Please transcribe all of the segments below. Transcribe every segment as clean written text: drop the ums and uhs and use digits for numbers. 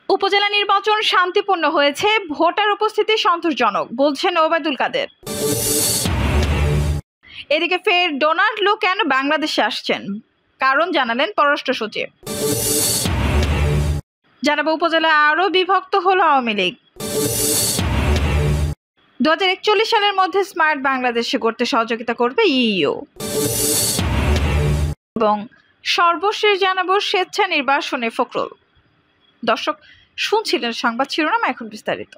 উপজেলা নির্বাচন শান্তিপূর্ণ হয়েছে, ভোটার উপস্থিতি সন্তোষজনক বলছেন ওবায়দুল কাদের। এদিকে ফের ডোনাল্ড লু কেন বাংলাদেশে আসছেন, কারণ জানালেন পররাষ্ট্র সচিব। জানাবো উপজেলা আরো বিভক্ত হলো আওয়ামী লীগ। 2041 সালের মধ্যে স্মার্ট বাংলাদেশে করতে সহযোগিতা করবে ইইউ। এবং সর্বশেষ জানাবো স্বেচ্ছা নির্বাসনে ফখরুল। দর্শক শুনছিলেন সংবাদ শিরোনাম, এখন বিস্তারিত।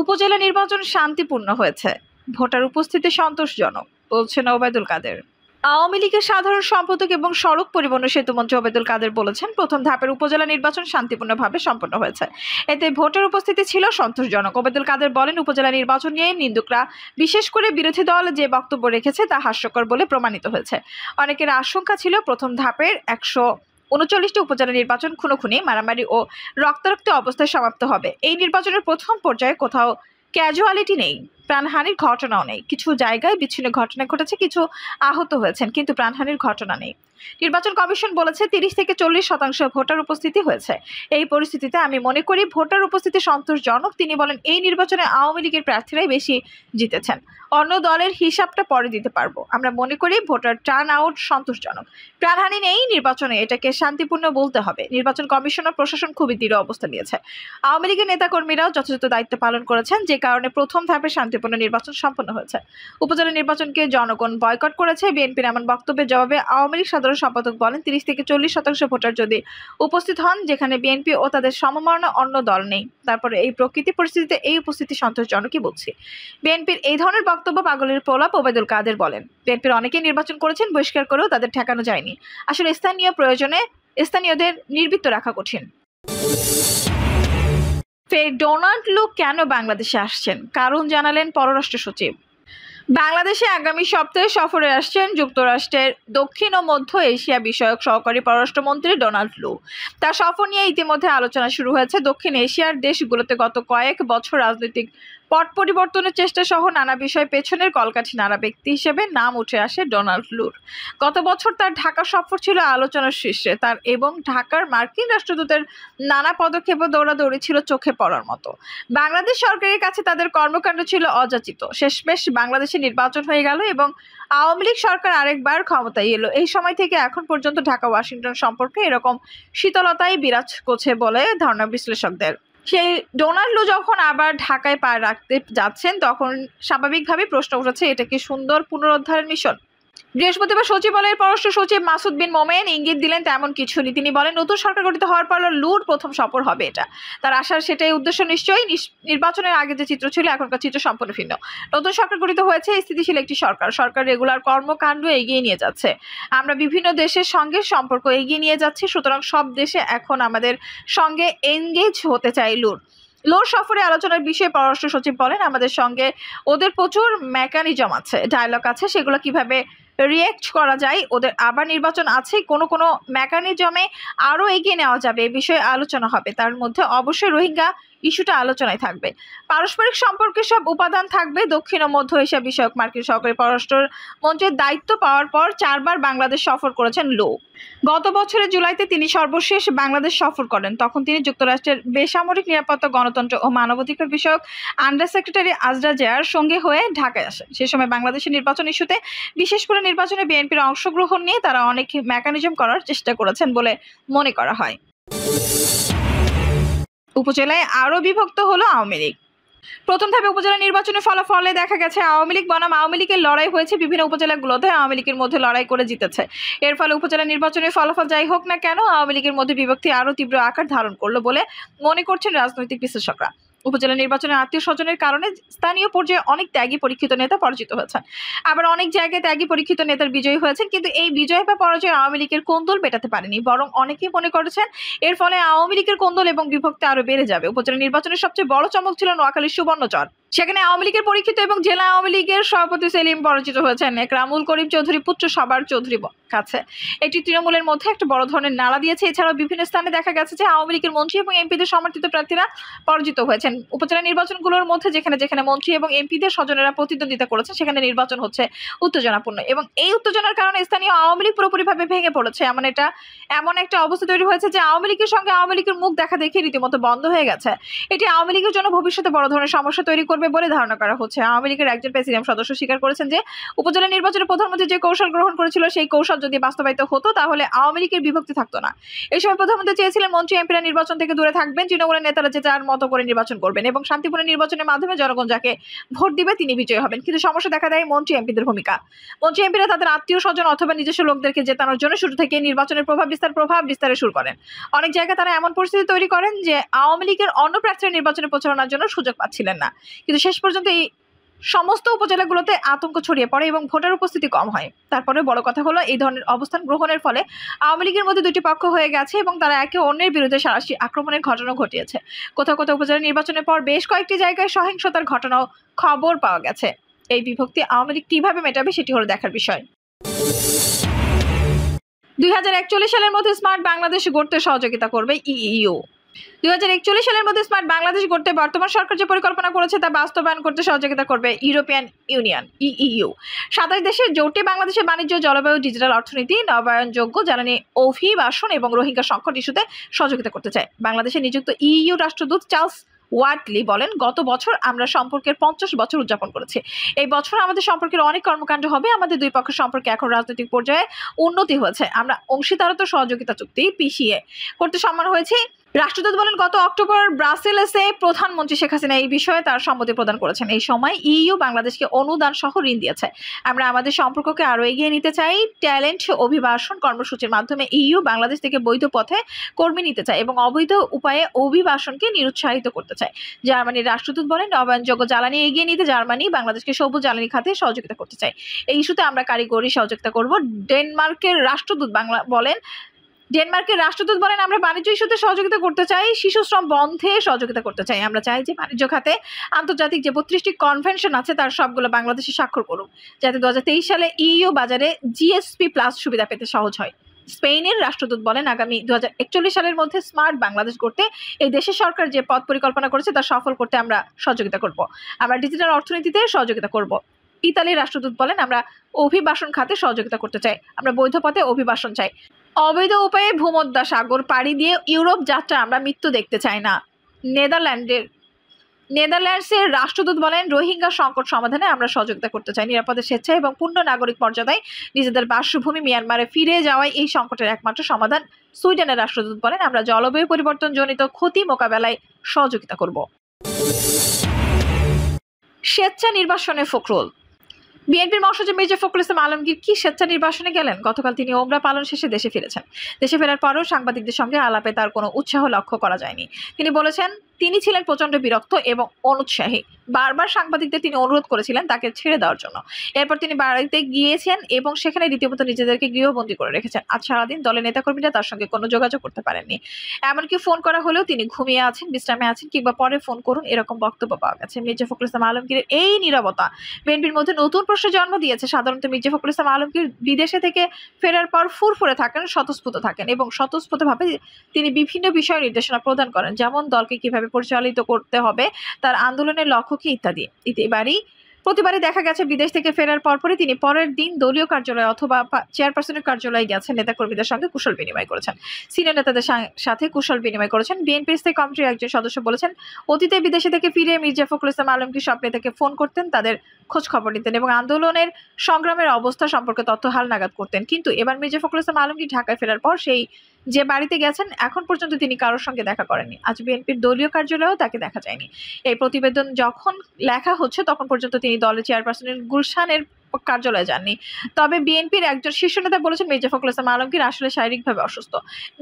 উপজেলা নির্বাচন শান্তিপূর্ণ হয়েছে, ভোটার উপস্থিতি সন্তোষজনক বলছেন ওবায়দুল কাদের। আওয়ামী লীগের সাধারণ সম্পাদক এবং সড়ক পরিবহন সেতুমন্ত্রী ওবায়দুল কাদের বলেছেন, প্রথম ধাপের উপজেলা নির্বাচন শান্তিপূর্ণভাবে সম্পন্ন হয়েছে, এতে ভোটার উপস্থিতি ছিল সন্তোষজনক। ওবায়দুল কাদের বলেন, উপজেলা নির্বাচন নিয়ে নিন্দুকরা বিশেষ করে বিরোধী দল যে বক্তব্য রেখেছে তা হাস্যকর বলে প্রমাণিত হয়েছে। অনেকের আশঙ্কা ছিল প্রথম ধাপের 139টি উপজেলা নির্বাচন খুনোখুনি, মারামারি ও রক্তারক্ত অবস্থায় সমাপ্ত হবে। এই নির্বাচনের প্রথম পর্যায়ে কোথাও ক্যাজুয়ালিটি নেই, প্রাণহানির ঘটনাও নেই। কিছু জায়গায় বিচ্ছিন্ন ঘটনা ঘটেছে, কিছু আহত হয়েছেন, কিন্তু প্রাণহানির ঘটনা নেই। নির্বাচন কমিশন বলেছে 30 থেকে 40% ভোটার উপস্থিতি হয়েছে। এই পরিস্থিতিতে আমি মনে করি ভোটার উপস্থিতি সন্তোষজনক। তিনি বলেন, এই নির্বাচনে আওয়ামী লীগের প্রার্থীরাই বেশি জিতেছেন, অন্য দলের হিসাবটা পরে দিতে পারবো। আমরা মনে করি ভোটার টার্ন আউট সন্তোষজনক, প্রাণহানি নেই। নির্বাচনে এটাকে শান্তিপূর্ণ বলতে হবে। নির্বাচন কমিশন ও প্রশাসন খুবই দৃঢ় অবস্থান নিয়েছে। আওয়ামী লীগের নেতাকর্মীরাও যথাযথ দায়িত্ব পালন করেছেন, যে কারণে প্রথম ধাপে শান্তিপূর্ণ নির্বাচন সম্পন্ন হয়েছে। উপজেলা নির্বাচনকে জনগণ বয়কট করেছে। বিএনপির এমন বক্তব্যের জবাবে আওয়ামী লীগ সাধারণ সম্পাদক বলেন, 30 থেকে 40% ভোটার যদি উপস্থিত হন, যেখানে বিএনপি ও তাদের সমমনা অন্য দল নেই, তারপরে এই প্রকৃতি পরিস্থিতিতে এই উপস্থিতি সন্তোষজনকই বলছি। বিএনপির এই ধরনের বক্তব্য পাগলের প্রলাপ, ওবায়দুল কাদের বলেন। বিএনপির অনেকেই নির্বাচন করেছেন, বহিষ্কার করেও তাদের ঠেকানো যায়নি। আসলে স্থানীয় প্রয়োজনে স্থানীয়দের নির্বৃত্ত রাখা কঠিন। ফের ডোনাল্ড লু কেন বাংলাদেশে আসছেন, কারণ জানালেন পররাষ্ট্র সচিব। বাংলাদেশে আগামী সপ্তাহে সফরে আসছেন যুক্তরাষ্ট্রের দক্ষিণ ও মধ্য এশিয়া বিষয়ক সহকারী পররাষ্ট্রমন্ত্রী ডোনাল্ড লু। তার সফর নিয়ে ইতিমধ্যে আলোচনা শুরু হয়েছে। দক্ষিণ এশিয়ার দেশগুলোতে গত কয়েক বছর রাজনৈতিক পট পরিবর্তনের চেষ্টা সহ নানা বিষয় পেছনের কলকাঠি নাড়া ব্যক্তি হিসেবে নাম উঠে আসে ডোনাল্ড লুর। গত বছর তার ঢাকা সফর ছিল আলোচনার শীর্ষে। তার এবং ঢাকার মার্কিন রাষ্ট্রদূতের নানা পদক্ষেপ ও দৌড়াদৌড়ি ছিল চোখে পড়ার মতো। বাংলাদেশ সরকারের কাছে তাদের কর্মকাণ্ড ছিল অযাচিত। শেষমেশ বাংলাদেশে নির্বাচন হয়ে গেল এবং আওয়ামী লীগ সরকার আরেকবার ক্ষমতায় এলো। এই সময় থেকে এখন পর্যন্ত ঢাকা ওয়াশিংটন সম্পর্কে এরকম শীতলতাই বিরাজ করছে বলে ধারণা বিশ্লেষকদের। সেই ডোনাল্ড লু যখন আবার ঢাকায় পা রাখতে যাচ্ছেন, তখন স্বাভাবিকভাবে প্রশ্ন উঠেছে, এটা কি সুন্দর পুনরুদ্ধারের মিশন? বৃহস্পতিবার সচিবালয়ের পররাষ্ট্র সচিব মাসুদ বিন মোমেন ইঙ্গিত দিলেন তেমন কিছু নেই। তিনি বলেন, নতুন সরকার গঠিত হওয়ার পর লুর প্রথম সফর হবে এটা। তার আশার সেটাই উদ্দেশ্য। নিশ্চয়ই নির্বাচনের আগে যে চিত্র ছিল, এখনকার চিত্র সম্পূর্ণ ভিন্ন। নতুন সরকার গঠিত হয়েছে, স্থিতিশীল একটি সরকার। সরকার রেগুলার কর্মকাণ্ড এগিয়ে নিয়ে যাচ্ছে। আমরা বিভিন্ন দেশের সঙ্গে সম্পর্ক এগিয়ে নিয়ে যাচ্ছি। সুতরাং সব দেশে এখন আমাদের সঙ্গে এনগেজ হতে চাই লোর সফরে আলোচনার বিষয়ে পররাষ্ট্র সচিব বলেন, আমাদের সঙ্গে ওদের প্রচুর মেকানিজম আছে, ডায়লগ আছে, সেগুলো কিভাবে রিয়েক্ট করা যায়। ওদের আবার নির্বাচন আছে, কোনো মেকানিজমে আরও এগিয়ে নেওয়া যাবে, এ বিষয়ে আলোচনা হবে। তার মধ্যে অবশ্যই রোহিঙ্গা ইস্যুটা আলোচনায় থাকবে। পারস্পরিক সম্পর্কের সব উপাদান থাকবে। দক্ষিণ ও মধ্য এশিয়া বিষয়ক মার্কিন সহকারী পররাষ্ট্র মন্ত্রীর দায়িত্ব পাওয়ার পর 4 বার বাংলাদেশ সফর করেছেন লু। গত বছরের জুলাইতে তিনি সর্বশেষ বাংলাদেশ সফর করেন। তখন তিনি যুক্তরাষ্ট্রের বেসামরিক নিরাপত্তা, গণতন্ত্র ও মানবাধিকার বিষয়ক আন্ডার সেক্রেটারি আজরা জেয়ার সঙ্গে হয়ে ঢাকায় আসেন। সে সময় বাংলাদেশের নির্বাচন ইস্যুতে, বিশেষ করে নির্বাচনে বিএনপির অংশগ্রহণ নিয়ে তারা অনেক মেকানিজম করার চেষ্টা করেছেন বলে মনে করা হয়। উপজেলায় আরও বিভক্ত হলো আওয়ামী লীগ। প্রথম ধাপে উপজেলা নির্বাচনের ফলাফলে দেখা গেছে আওয়ামী লীগ বনাম আওয়ামী লীগের লড়াই হয়েছে। বিভিন্ন উপজেলাগুলোতে আওয়ামী লীগের মধ্যে লড়াই করে জিতেছে। এর ফলে উপজেলা নির্বাচনের ফলাফল যাই হোক না কেন, আওয়ামী লীগের মধ্যে বিভক্তি আরও তীব্র আকার ধারণ করলো বলে মনে করছেন রাজনৈতিক বিশ্লেষকরা। উপজেলা নির্বাচনের আত্মীয় স্বজনের কারণে স্থানীয় পর্যায়ে অনেক ত্যাগী পরীক্ষিত নেতা পরাজিত হয়েছেন। আবার অনেক জায়গায় ত্যাগী পরীক্ষিত নেতার বিজয়ী হয়েছেন, কিন্তু এই বিজয় বা পরাজয় আওয়ামী লীগের কোন্দল মেটাতে পারেনি। বরং অনেকেই মনে করেছেন এর ফলে আওয়ামী লীগের কোন্দল এবং বিভক্তি আরো বেড়ে যাবে। উপজেলা নির্বাচনের সবচেয়ে বড় চমক ছিল নোয়াখালীর সুবর্ণচর। সেখানে আওয়ামী লীগের পরীক্ষিত এবং জেলা আওয়ামী লীগের সভাপতি সেলিম পরাজিত হয়েছেন একরামুল করিম চৌধুরী পুত্র সবার চৌধুরী কাছে। এটি তৃণমূলের মধ্যে একটা বড় ধরনের নাড়া দিয়েছে। এছাড়াও বিভিন্ন স্থানে দেখা গেছে যে আওয়ামী লীগের মন্ত্রী এবং এমপিদের সমর্থিত প্রার্থীরা পরাজিত হয়েছেন। উপজেলা নির্বাচনগুলোর মধ্যে যেখানে যেখানে মন্ত্রী এবং এমপিদের স্বজনেরা প্রতিদ্বন্দ্বিতা করেছেন সেখানে নির্বাচন হচ্ছে উত্তেজনাপূর্ণ, এবং এই উত্তেজনার কারণে স্থানীয় আওয়ামী লীগ পুরোপুরিভাবে ভেঙে পড়েছে। এমন একটা অবস্থা তৈরি হয়েছে যে আওয়ামী লীগের সঙ্গে আওয়ামী লীগের মুখ দেখা দেখে রীতিমতো বন্ধ হয়ে গেছে। এটি আওয়ামী লীগের জন্য ভবিষ্যতে বড় ধরনের সমস্যা তৈরি করবে বলে ধারণা করা হচ্ছে। আওয়ামী লীগের একজন প্রেসিডিয়াম সদস্য স্বীকার করেছেন যে উপজেলা নির্বাচনে প্রধানমন্ত্রী যে কৌশল গ্রহণ করেছিল সেই কৌশল যদি বাস্তবায়িত হতো তাহলে আওয়ামী লীগের বিভক্তি থাকতো না। এই সময় প্রধানমন্ত্রী চেয়েছিলেন মন্ত্রী এমপিরা নির্বাচন থেকে দূরে থাকবেন, তৃণমূলের নেতারা যে যার মতো করে নির্বাচন করবেন এবং শান্তিপূর্ণ নির্বাচনের মাধ্যমে জনগণ যাকে ভোট দিবে তিনি বিজয়ী হবেন। কিন্তু সমস্যা দেখা দেয় মন্ত্রী এমপিদের ভূমিকা। মন্ত্রী এমপিরা তাদের আত্মীয় স্বজন অথবা নিজস্ব লোকদেরকে জেতানোর জন্য শুরু থেকে নির্বাচনের প্রভাব বিস্তারে শুরু করেন। অনেক জায়গায় তারা এমন পরিস্থিতি তৈরি করেন যে আওয়ামী লীগের অন্য প্রার্থীরা নির্বাচনে প্রচারণার জন্য সুযোগ পাচ্ছিলেন না। কিন্তু শেষ পর্যন্ত এই সমস্ত উপজেলাগুলোতে আতঙ্ক ছড়িয়ে পড়ে এবং ভোটার উপস্থিতি কম হয়। তারপরে বড় কথা হলো এই ধরনের অবস্থান গ্রহণের ফলে আওয়ামী লীগের মধ্যে দুটি পক্ষ হয়ে গেছে এবং তারা একে অন্যের বিরুদ্ধে সরাসরি আক্রমণের ঘটনা ঘটিয়েছে। কোথাও কোথাও উপজেলা নির্বাচনের পর বেশ কয়েকটি জায়গায় সহিংসতার ঘটনাও খবর পাওয়া গেছে। এই বিভক্তি আওয়ামী লীগ কিভাবে মেটাবে সেটি হলো দেখার বিষয়। 2041 সালের মধ্যে স্মার্ট বাংলাদেশ গড়তে সহযোগিতা করবে ইইউ। 2041 সালের মধ্যে স্মার্ট বাংলাদেশ গড়তে বর্তমান সরকার যে পরিকল্পনা করেছে তা বাস্তবায়ন করতে সহযোগিতা করবে ইউরোপিয়ান ইউনিয়ন ইইউ। 27 দেশের জোটে বাংলাদেশের বাণিজ্য, জলবায়ু, ডিজিটাল অর্থনীতি, নবায়নযোগ্য জ্বালানি, অভিবাসন এবং রোহিঙ্গা সংকট ইস্যুতে সহযোগিতা করতে চায়। বাংলাদেশে নিযুক্ত ইইউ রাষ্ট্রদূত চার্লস ওয়াটলি বলেন, গত বছর আমরা সম্পর্কের 50 বছর উদযাপন করেছি। এই বছর আমাদের সম্পর্কের অনেক কর্মকাণ্ড হবে। আমাদের দুই পক্ষের সম্পর্কে এখন রাজনৈতিক পর্যায়ে উন্নতি হয়েছে। আমরা অংশীদারত্ব সহযোগিতা চুক্তি পিছিয়ে করতে সম্মান হয়েছি। রাষ্ট্রদূত বলেন, গত অক্টোবর ব্রাসেলসে প্রধানমন্ত্রী শেখ হাসিনা এই বিষয়ে তার সম্মতি প্রদান করেছেন। এই সময় ইইউ বাংলাদেশকে অনুদান সহ ঋণ দিয়েছে। আমরা আমাদের সম্পর্ককে আরো এগিয়ে নিতে চাই। ট্যালেন্ট অভিবাসন কর্মসূচির মাধ্যমে ইইউ বাংলাদেশ থেকে বৈধ পথে কর্মী নিতে চায় এবং অবৈধ উপায়ে অভিবাসনকে নিরুৎসাহিত করতে চায়। জার্মানির রাষ্ট্রদূত বলেন, নবায়নযোগ্য জ্বালানি এগিয়ে নিতে জার্মানি বাংলাদেশকে সবুজ জ্বালানি খাতে সহযোগিতা করতে চায়। এই ইস্যুতে আমরা কারিগরি সহযোগিতা করব। ডেনমার্কের রাষ্ট্রদূত বলেন, আমরা বাণিজ্য ইস্যুতে সহযোগিতা করতে চাই, শিশু শ্রম বন্ধে সহযোগিতা করতে চাই। আমরা চাই যে বাণিজ্য খাতে আন্তর্জাতিক যে 32টি কনভেনশন আছে তার সবগুলো বাংলাদেশে স্বাক্ষর করুক, যাতে 2023 সালে ইইউ বাজারে জিএসপি প্লাস সুবিধা পেতে সহজ হয়। স্পেনের রাষ্ট্রদূত বলেন, আগামী 2041 সালের মধ্যে স্মার্ট বাংলাদেশ গড়তে এই দেশের সরকার যে পথ পরিকল্পনা করেছে তা সফল করতে আমরা সহযোগিতা করব। আমরা ডিজিটাল অর্থনীতিতে সহযোগিতা করব। ইতালির রাষ্ট্রদূত বলেন, আমরা অভিবাসন খাতে সহযোগিতা করতে চাই। আমরা বৈধ পথে অভিবাসন চাই। অবৈধ উপায়ে ভূমধ্যা সাগর পাড়ি দিয়ে ইউরোপ যাত্রা আমরা মৃত্যু দেখতে চাই না। নেদারল্যান্ডসের রাষ্ট্রদূত বলেন, রোহিঙ্গা সংকট সমাধানে আমরা সহযোগিতা করতে চাই। নিরাপদে, স্বেচ্ছায় এবং পূর্ণ নাগরিক মর্যাদায় নিজেদের বাসভূমি মিয়ানমারে ফিরে যাওয়াই এই সংকটের একমাত্র সমাধান। সুইডেনের রাষ্ট্রদূত বলেন, আমরা জলবায়ু পরিবর্তন জনিত ক্ষতি মোকাবেলায় সহযোগিতা করব। স্বেচ্ছা নির্বাসনে ফখরুল। বিএনপির মহাসচিব মির্জা ফখরুল ইসলাম আলমগীর কি স্বেচ্ছা নির্বাসনে গেলেন? গতকাল তিনি ওমরা পালন শেষে দেশে ফিরেছেন। দেশে ফেরার পরেও সাংবাদিকদের সঙ্গে আলাপে তার কোনো উৎসাহ লক্ষ্য করা যায়নি। তিনি বলেছেন, তিনি ছিলেন প্রচণ্ড বিরক্ত এবং অনুৎসাহী। বারবার সাংবাদিকদের তিনি অনুরোধ করেছিলেন তাকে ছেড়ে দেওয়ার জন্য। এরপর তিনি বাড়িতে গিয়েছেন এবং সেখানে রীতিমতো নিজেদেরকে গৃহবন্দী করে রেখেছেন। আজ সারাদিন দলের নেতাকর্মীরা তার সঙ্গে কোনো যোগাযোগ করতে পারেননি। এমনকি ফোন করা হলেও তিনি ঘুমিয়ে আছেন, বিশ্রামে আছেন কিংবা পরে ফোন করুন এরকম বক্তব্য পাওয়া গেছে। মির্জা ফখরুল ইসলাম আলমগীরের এই নীরবতা বিএনপির মধ্যে নতুন প্রশ্নের জন্ম দিয়েছে। সাধারণত মির্জা ফখরুল ইসলাম আলমগীর বিদেশে থেকে ফেরার পর ফুরফুরে থাকেন, স্বতঃস্ফূর্ত থাকেন এবং স্বতঃস্ফূর্তভাবে তিনি বিভিন্ন বিষয় নির্দেশনা প্রদান করেন, যেমন দলকে কিভাবে পরিচালিত করতে হবে, তার আন্দোলনের লক্ষ্য কি ইত্যাদি। প্রতিবারই দেখা গেছে বিদেশ থেকে ফেরার পরপরই তিনি পরের দিন দলীয় কার্যালয় অথবা চেয়ারপারসনের কার্যালয়ে গেছেন, নেতাকর্মীদের সঙ্গে কুশল বিনিময় করেছেন, সিনিয়র নেতাদের সাথে কুশল বিনিময় করেছেন। বিএনপির স্থায়ী কমিটির একজন সদস্য বলেছেন, অতীতে বিদেশে থেকে ফিরে মির্জা ফখরুল ইসলাম আলমগীর সব নেতাকে ফোন করতেন, তাদের খোঁজ খবর নিতেন এবং আন্দোলনের সংগ্রামের অবস্থা সম্পর্কে তথ্য হালনাগাদ করতেন। কিন্তু এবার মির্জা ফখরুল ইসলাম আলমগীর ঢাকায় ফেরার পর সেই যে বাড়িতে গেছেন এখন পর্যন্ত তিনি কারোর সঙ্গে দেখা করেননি। আজ বিএনপির দলীয় কার্যালয়েও তাকে দেখা যায়নি। এই প্রতিবেদন যখন লেখা হচ্ছে তখন পর্যন্ত তিনি দলের চেয়ারপারসনের গুলশানের কার্যালয়ে যাননি। তবে বিএনপির একজন শীর্ষ নেতা বলেছেন, মির্জা ফখরুল ইসলাম আলমগীর আসলে শারীরিকভাবে অসুস্থ।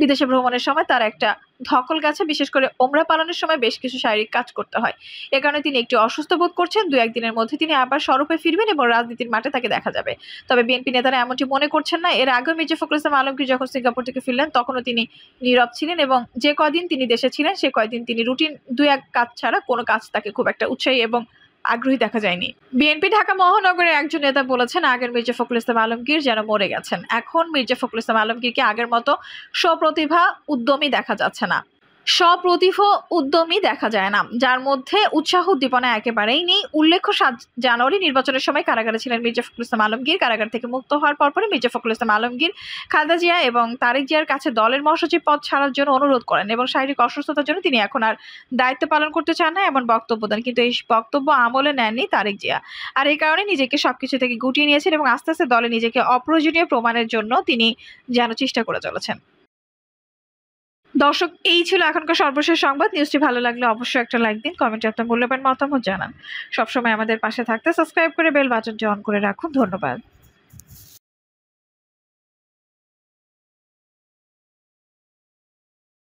বিদেশে ভ্রমণের সময় তার একটা ধকল গেছে, বিশেষ করে ওমরা পালনের সময় বেশ কিছু শারীরিক কাজ করতে হয়। এ কারণে তিনি একটু অসুস্থ বোধ করছেন। 2-1 দিনের মধ্যে তিনি আবার স্বরূপে ফিরবেন এবং রাজনীতির মাঠে তাকে দেখা যাবে। তবে বিএনপি নেতারা এমনটি মনে করছেন না। এর আগে মির্জা ফখরুল ইসলাম আলমগীর যখন সিঙ্গাপুর থেকে ফিরলেন তখনও তিনি নীরব ছিলেন এবং যে কয়দিন তিনি দেশে ছিলেন সে কয়দিন তিনি রুটিন 2-1 কাজ ছাড়া কোনো কাজ তাকে খুব একটা উৎসাহী এবং আগ্রহী দেখা যায়নি। বিএনপি ঢাকা মহানগরের একজন নেতা বলেছেন, আগের মির্জা ফখরুল ইসলাম আলমগীর যেন মরে গেছেন। এখন মির্জা ফখরুল ইসলাম আলমগীরকে আগের মতো স্বপ্রতিভা উদ্যমী দেখা যাচ্ছে না। সপ্রতিভ উদ্যমী দেখা যায় না, যার মধ্যে উৎসাহ উদ্দীপনা একেবারেই নেই। উল্লেখ্য 7 জানুয়ারি নির্বাচনের সময় কারাগারে ছিলেন মির্জা ফখরুল ইসলাম আলমগীর। কারাগার থেকে মুক্ত হওয়ার পরপরই মির্জা ফখরুল ইসলাম আলমগীর খালেদা জিয়া এবং তারেক জিয়ার কাছে দলের মহাসচিব পদ ছাড়ার জন্য অনুরোধ করেন এবং শারীরিক অসুস্থতার জন্য তিনি এখন আর দায়িত্ব পালন করতে চান না এমন বক্তব্য দেন। কিন্তু এই বক্তব্য আমলে নেননি তারেক জিয়া। আর এই কারণে নিজেকে সবকিছু থেকে গুটিয়ে নিয়েছেন এবং আস্তে আস্তে দলে নিজেকে অপ্রয়োজনীয় প্রমাণের জন্য তিনি যেন চেষ্টা করে চলেছেন। দর্শক, এই ছিল এখনকার সর্বশেষ সংবাদ। নিউজটি ভালো লাগলে অবশ্যই একটা লাইক দিন, কমেন্টে আপনার মূল্যবান মতামত জানান। সবসময় আমাদের পাশে থাকতে সাবস্ক্রাইব করে বেল বাটনটি অন করে রাখুন। ধন্যবাদ।